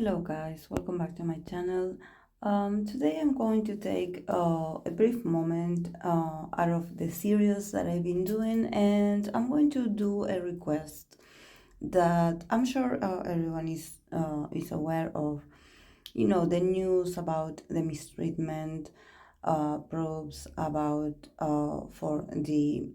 Hello guys, welcome back to my channel. Today I'm going to take a brief moment out of the series that I've been doing, and I'm going to do a request that I'm sure everyone is aware of. You know, the news about the mistreatment, probes about for the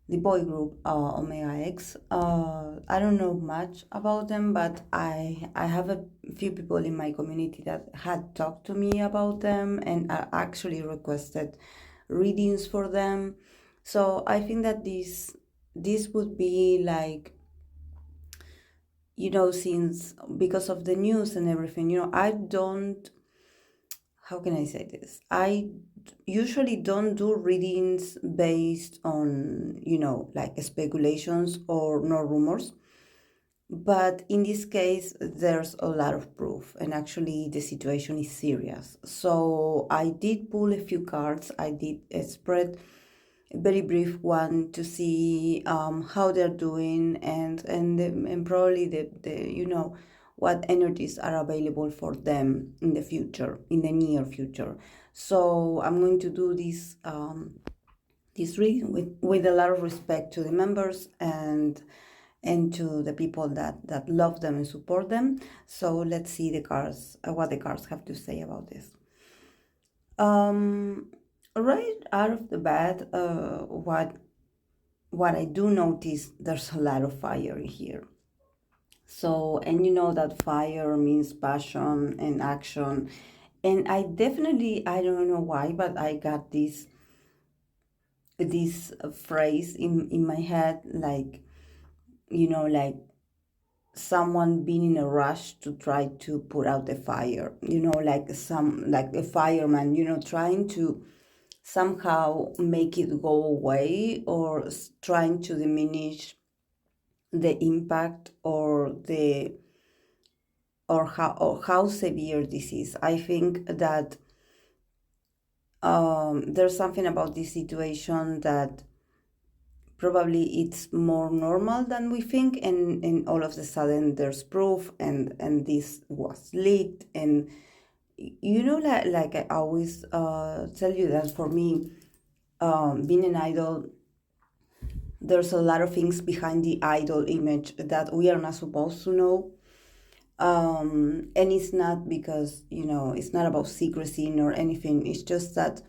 boy group Omega X. I don't know much about them, but I have a few people in my community that had talked to me about them and actually requested readings for them. So I think that this would be like, you know, since because of the news and everything, you know, I don't, how can I say this? I usually don't do readings based on, you know, like speculations or no rumors. But in this case, there's a lot of proof, and actually, the situation is serious. So, I did pull a few cards. I did a spread, a very brief one, to see how they're doing and probably the you know what energies are available for them in the future, in the near future. So, I'm going to do this reading with a lot of respect to the members and to the people that love them and support them. So let's see the cards, what the cards have to say about this. Right out of the bat, what I do notice, there's a lot of fire in here. So, and you know that fire means passion and action. And I definitely, I don't know why, but I got this phrase in my head, like, you know, like someone being in a rush to try to put out the fire, you know, like a fireman, you know, trying to somehow make it go away or trying to diminish the impact or how severe this is. I think that there's something about this situation that probably it's more normal than we think, and all of a sudden there's proof, and this was leaked. And you know, like I always tell you that for me, being an idol, there's a lot of things behind the idol image that we are not supposed to know. And it's not because, you know, it's not about secrecy nor anything. It's just that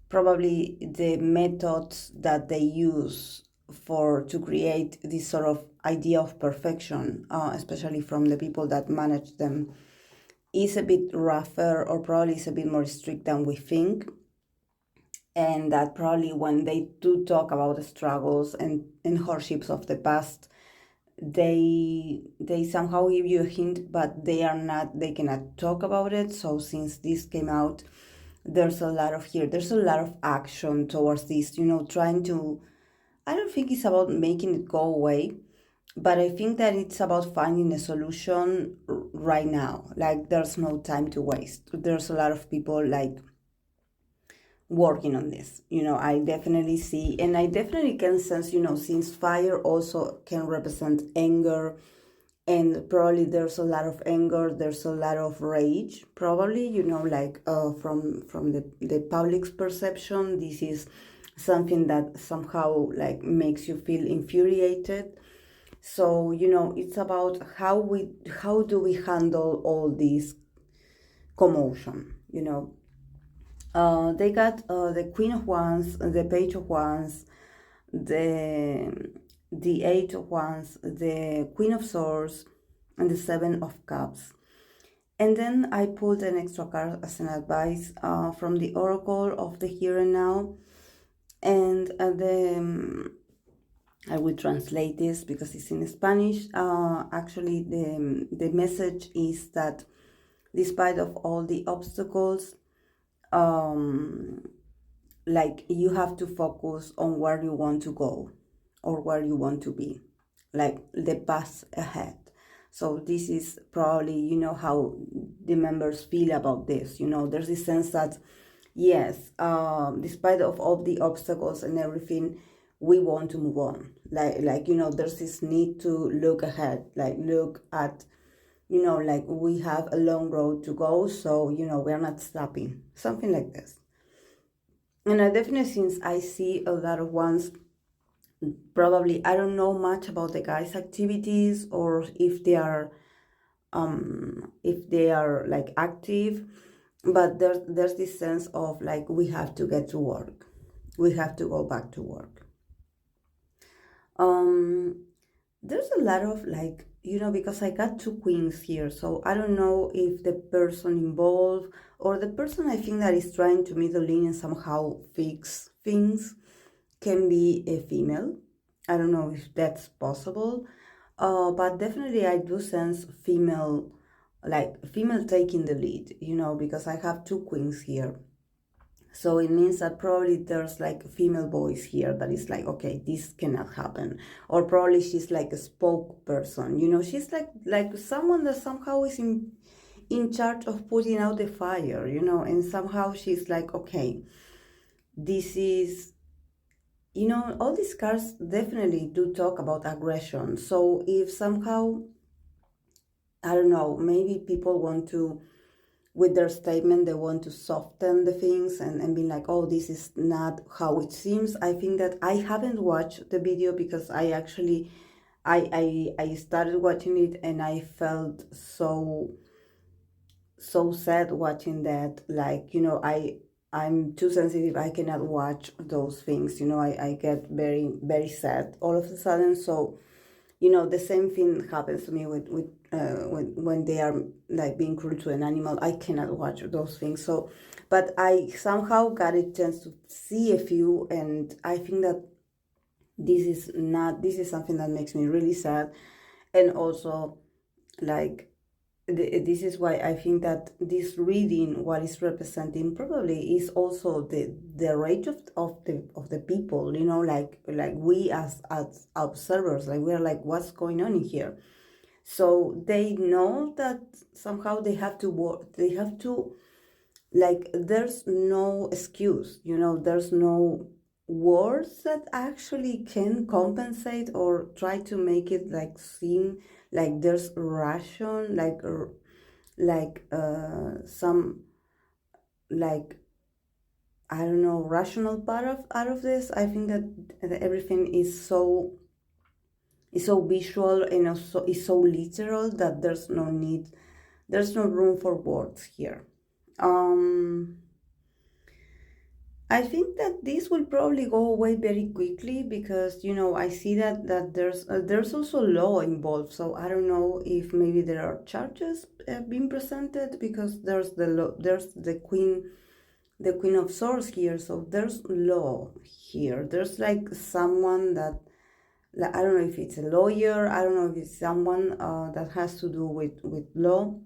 probably the methods that they use for to create this sort of idea of perfection, especially from the people that manage them, is a bit rougher, or probably is a bit more strict than we think. And that probably when they do talk about the struggles and hardships of the past, they somehow give you a hint, but they cannot talk about it. So since this came out, there's a lot of action towards this, you know, trying to, I don't think it's about making it go away, but I think that it's about finding a solution right now. Like, there's no time to waste. There's a lot of people like working on this, you know. I definitely see, and I definitely can sense, you know, since fire also can represent anger, and probably there's a lot of anger, there's a lot of rage, probably, you know, like from the public's perception, this is something that somehow like makes you feel infuriated. So, you know, it's about how do we handle all this commotion, you know. They got the Queen of Wands, the Page of Wands, the Eight of Wands, the Queen of Swords, and the Seven of Cups. And then I pulled an extra card as an advice from the Oracle of the Here and Now. And I will translate this because it's in Spanish. Actually, the message is that despite of all the obstacles, like, you have to focus on where you want to go or where you want to be, like the path ahead. So this is probably, you know, how the members feel about this. You know, there's this sense that yes, despite of all the obstacles and everything, we want to move on. Like you know, there's this need to look ahead, like look at like we have a long road to go, so we're not stopping, something like this. And I definitely, since I see a lot of ones, probably I don't know much about the guys' activities, or if they are like active, but there's this sense of like we have to get to work, we have to go back to work. There's a lot of like, because I got two queens here, so I don't know if the person involved, or the person I think that is trying to middle in and somehow fix things, can be a female. I don't know if that's possible, but definitely I do sense female, like female taking the lead, because I have two queens here. So it means that probably there's like a female voice here that is like, okay, this cannot happen. Or probably she's like a spokesperson, she's like someone that somehow is in charge of putting out the fire, and somehow she's like, okay, this is, all these cards definitely do talk about aggression. So if somehow, I don't know, maybe people want to, with their statement, they want to soften the things and be like, oh, this is not how it seems. I think that I haven't watched the video because I actually, I started watching it and I felt so sad watching that. Like, I'm too sensitive. I cannot watch those things. I get very, very sad all of a sudden. So, the same thing happens to me with when they are like being cruel to an animal. I cannot watch those things. So, but I somehow got a chance to see a few, and I think that this is something that makes me really sad, and also like this is why I think that this reading, what is representing probably is also the rage of the people, like we as observers, like we're like, what's going on in here? So they know that somehow they have to work, they have to, like, there's no excuse, there's no words that actually can compensate or try to make it like seem like there's ration, some, like, I don't know, rational part of out of this. I think that everything is so visual and also is so literal that there's no room for words here. I think that this will probably go away very quickly because I see that there's also law involved. So I don't know if maybe there are charges being presented because there's there's the Queen of Swords here. So there's law here. There's like someone that, like, I don't know if it's a lawyer. I don't know if it's someone that has to do with law,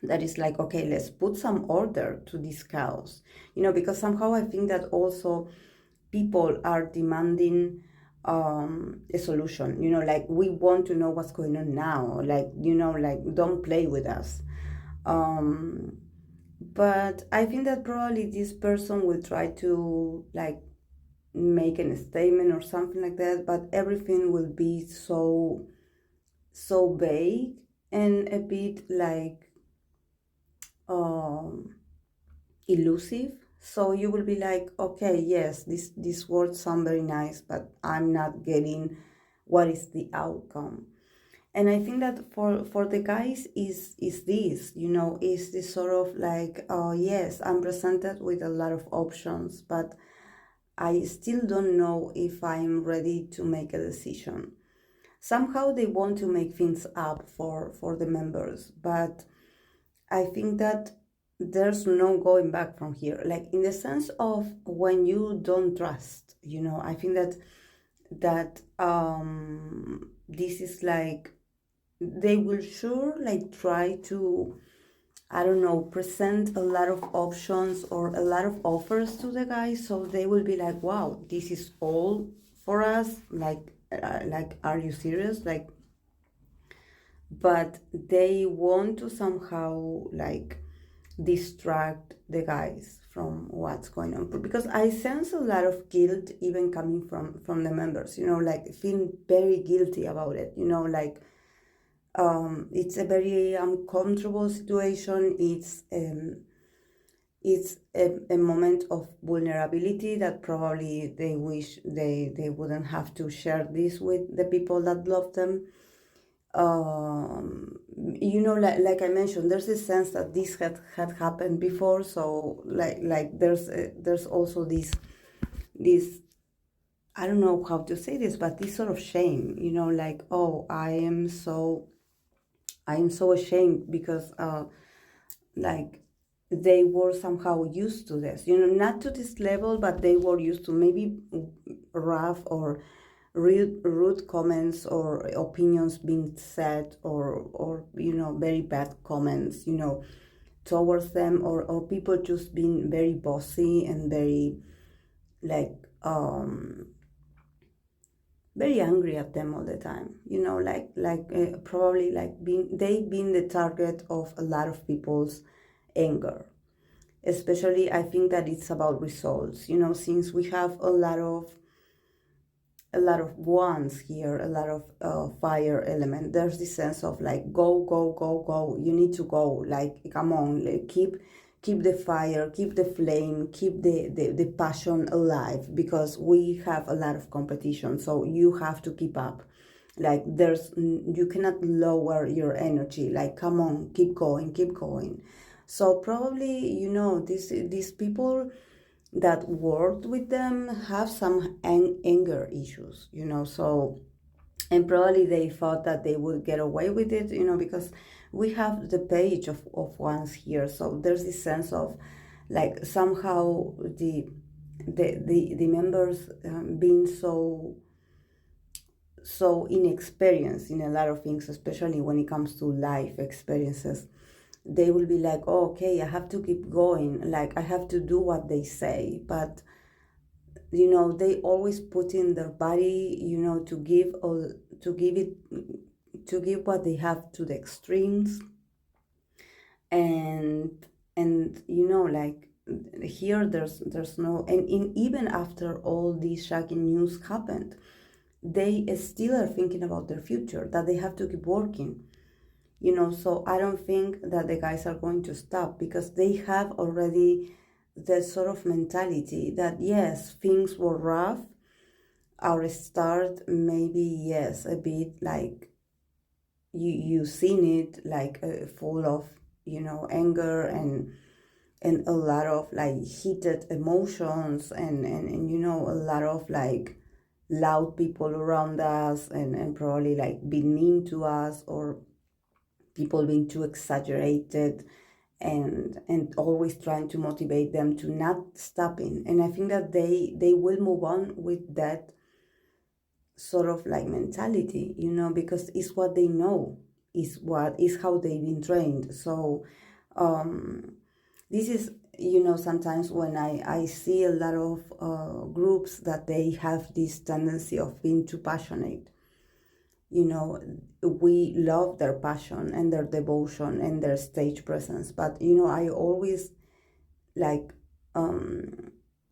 that is like, okay, let's put some order to this chaos, because somehow I think that also people are demanding a solution, like we want to know what's going on now, like, like don't play with us. But I think that probably this person will try to like make a statement or something like that, but everything will be so vague and a bit like elusive. So you will be like, okay, yes, these words sound very nice, but I'm not getting what is the outcome. And I think that for the guys is this, is this sort of like, yes, I'm presented with a lot of options, but I still don't know if I'm ready to make a decision. Somehow they want to make things up for the members, but I think that there's no going back from here. Like in the sense of when you don't trust, I think that this is like they will sure like try to, I don't know, present a lot of options or a lot of offers to the guys, so they will be like, wow, this is all for us. Like, are you serious? Like, but they want to somehow like distract the guys from what's going on, because I sense a lot of guilt even coming from the members, like feeling very guilty about it, like It's a very uncomfortable situation. It's a moment of vulnerability that probably they wish they wouldn't have to share this with the people that love them. Like I mentioned, there's a sense that this had happened before, so there's also this, I don't know how to say this, but this sort of shame, like, oh, I am so ashamed because like they were somehow used to this, not to this level, but they were used to maybe rough or rude comments or opinions being said, or very bad comments, towards them, or people just being very bossy and very like very angry at them all the time, probably like they've been the target of a lot of people's anger. Especially, I think that it's about results, since we have a lot of wands here, a lot of fire element. There's this sense of like, go, go, go, go. You need to go. Like, come on, like, keep the fire, keep the flame, keep the passion alive, because we have a lot of competition. So you have to keep up. Like, you cannot lower your energy. Like, come on, keep going, keep going. So probably, these people that worked with them have some anger issues, so, and probably they thought that they would get away with it, because we have the page of wands here, so there's this sense of like somehow the members being so inexperienced in a lot of things, especially when it comes to life experiences. They will be like, oh, okay, I have to keep going, like I have to do what they say, but they always put in their body, to give what they have to the extremes. And like here there's no, and even after all these shocking news happened, they still are thinking about their future, that they have to keep working. So I don't think that the guys are going to stop, because they have already that sort of mentality that, yes, things were rough. Our start, maybe, yes, a bit like you seen it, like full of, anger and a lot of like heated emotions, and a lot of like loud people around us, and probably like being mean to us, or people being too exaggerated, and always trying to motivate them to not stopping. And I think that they will move on with that sort of like mentality, because it's what they know, is how they've been trained. So this is, sometimes when I see a lot of groups that they have this tendency of being too passionate. We love their passion and their devotion and their stage presence, but I always like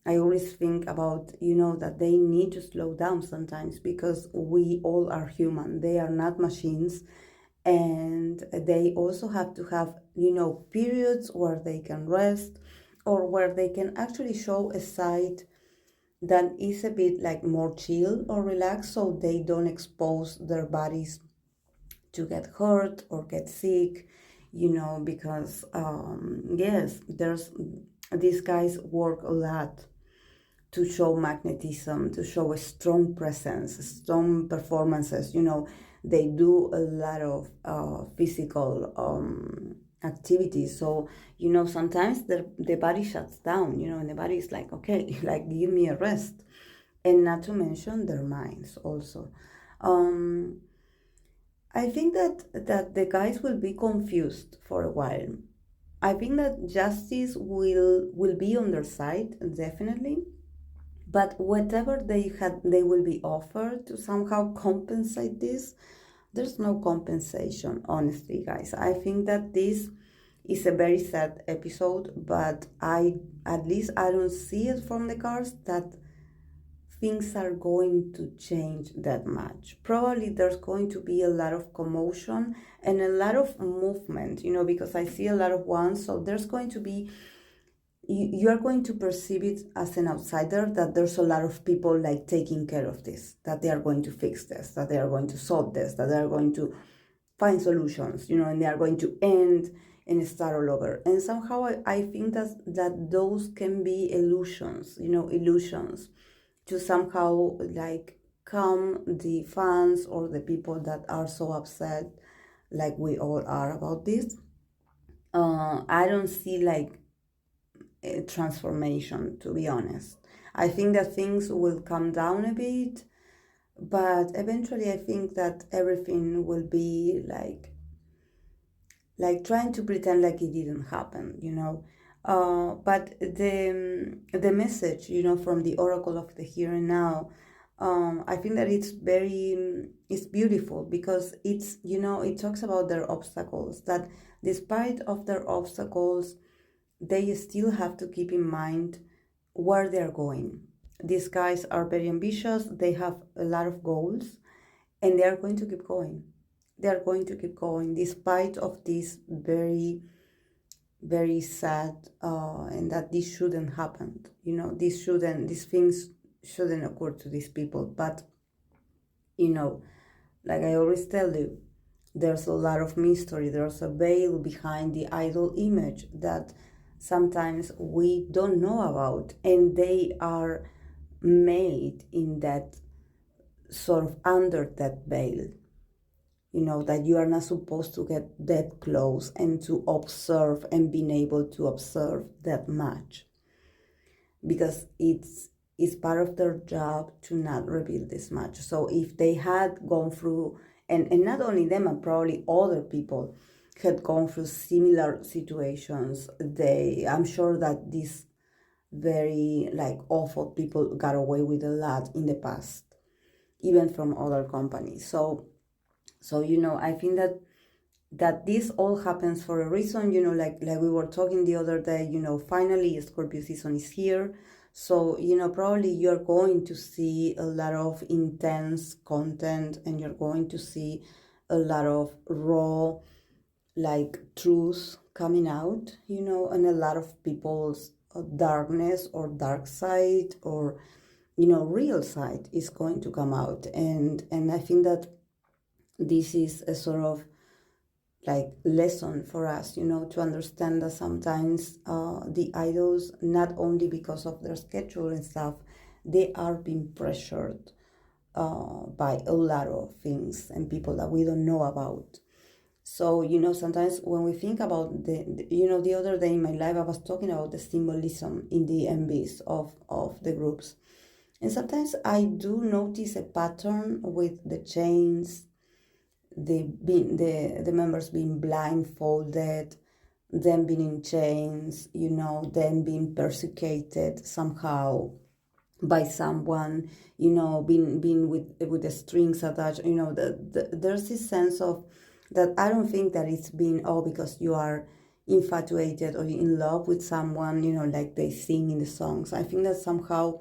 I always think about, that they need to slow down sometimes, because we all are human. They are not machines, and they also have to have, periods where they can rest, or where they can actually show a side that is a bit like more chill or relaxed, so they don't expose their bodies to get hurt or get sick, because yes, there's these guys work a lot to show magnetism, to show a strong presence, strong performances. They do a lot of physical activities. So, sometimes the body shuts down, and the body is like, okay, like, give me a rest. And not to mention their minds also. I think that the guys will be confused for a while. I think that justice will be on their side, definitely. But whatever they will be offered to somehow compensate this, there's no compensation, honestly, guys. I think that this is a very sad episode, but at least I don't see it from the cards that things are going to change that much. Probably there's going to be a lot of commotion and a lot of movement, because I see a lot of ones. So there's going to be, you are going to perceive it as an outsider, that there's a lot of people like taking care of this, that they are going to fix this, that they are going to solve this, that they are going to find solutions, and they are going to end and start all over. And somehow I think that those can be illusions, illusions to somehow like calm the fans or the people that are so upset like we all are about this. I don't see like a transformation, to be honest. I think that things will come down a bit, but eventually I think that everything will be like trying to pretend like it didn't happen, but the message, from the oracle of the here and now, I think that it's beautiful, because it talks about their obstacles, that despite of their obstacles, they still have to keep in mind where they're going. These guys are very ambitious, they have a lot of goals, and they are going to keep going. They are going to keep going despite of this very, very sad, and that this shouldn't happen. These things shouldn't occur to these people. But, like I always tell you, there's a lot of mystery. There's a veil behind the idol image that sometimes we don't know about, and they are made in that sort of under that veil, that you are not supposed to get that close and to observe and being able to observe that much, because it's part of their job to not reveal this much. So if they had gone through, and not only them, and probably other people had gone through similar situations, I'm sure that these very like awful people got away with a lot in the past, even from other companies. So I think that this all happens for a reason, like we were talking the other day, finally Scorpio season is here. So, probably you're going to see a lot of intense content, and you're going to see a lot of raw, like, truths coming out, and a lot of people's darkness or dark side or, real side is going to come out. And I think that this is a sort of like lesson for us, to understand that sometimes the idols, not only because of their schedule and stuff, they are being pressured by a lot of things and people that we don't know about. So, sometimes when we think about the other day in my life, I was talking about the symbolism in the MVs of the groups. And sometimes I do notice a pattern with the chains, the members being blindfolded, them being in chains, them being persecuted somehow by someone, being with the strings attached. There's this sense of that. I don't think that it's been because you are infatuated or in love with someone, like they sing in the songs. I think that somehow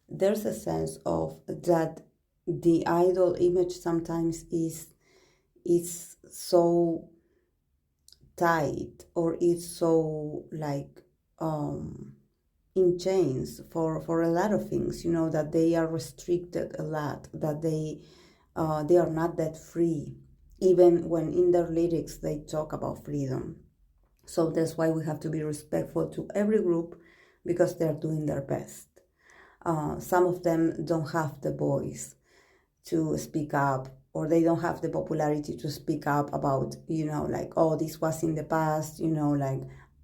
there's a sense of that the idol image sometimes is so tight, or it's so like in chains for a lot of things, that they are restricted a lot, that they are not that free, even when in their lyrics they talk about freedom. So that's why we have to be respectful to every group, because they're doing their best. Some of them don't have the voice to speak up, or they don't have the popularity to speak up about, like, oh, this was in the past,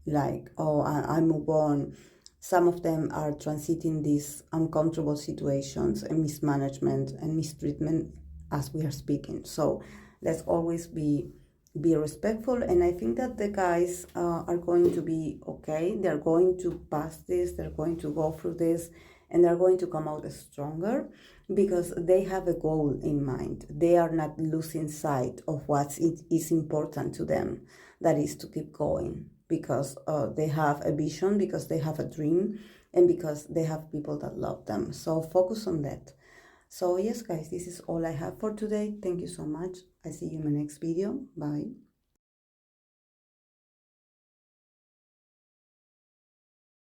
like, oh, I move on. Some of them are transiting these uncomfortable situations and mismanagement and mistreatment as we are speaking. So let's always be respectful. And I think that the guys are going to be okay. They're going to pass this, they're going to go through this, and they're going to come out stronger, because they have a goal in mind. They are not losing sight of what is important to them, that is to keep going. because they have a vision, because they have a dream, and because they have people that love them. So focus on that. So yes, guys, this is all I have for today. Thank you so much. I see you in my next video. Bye.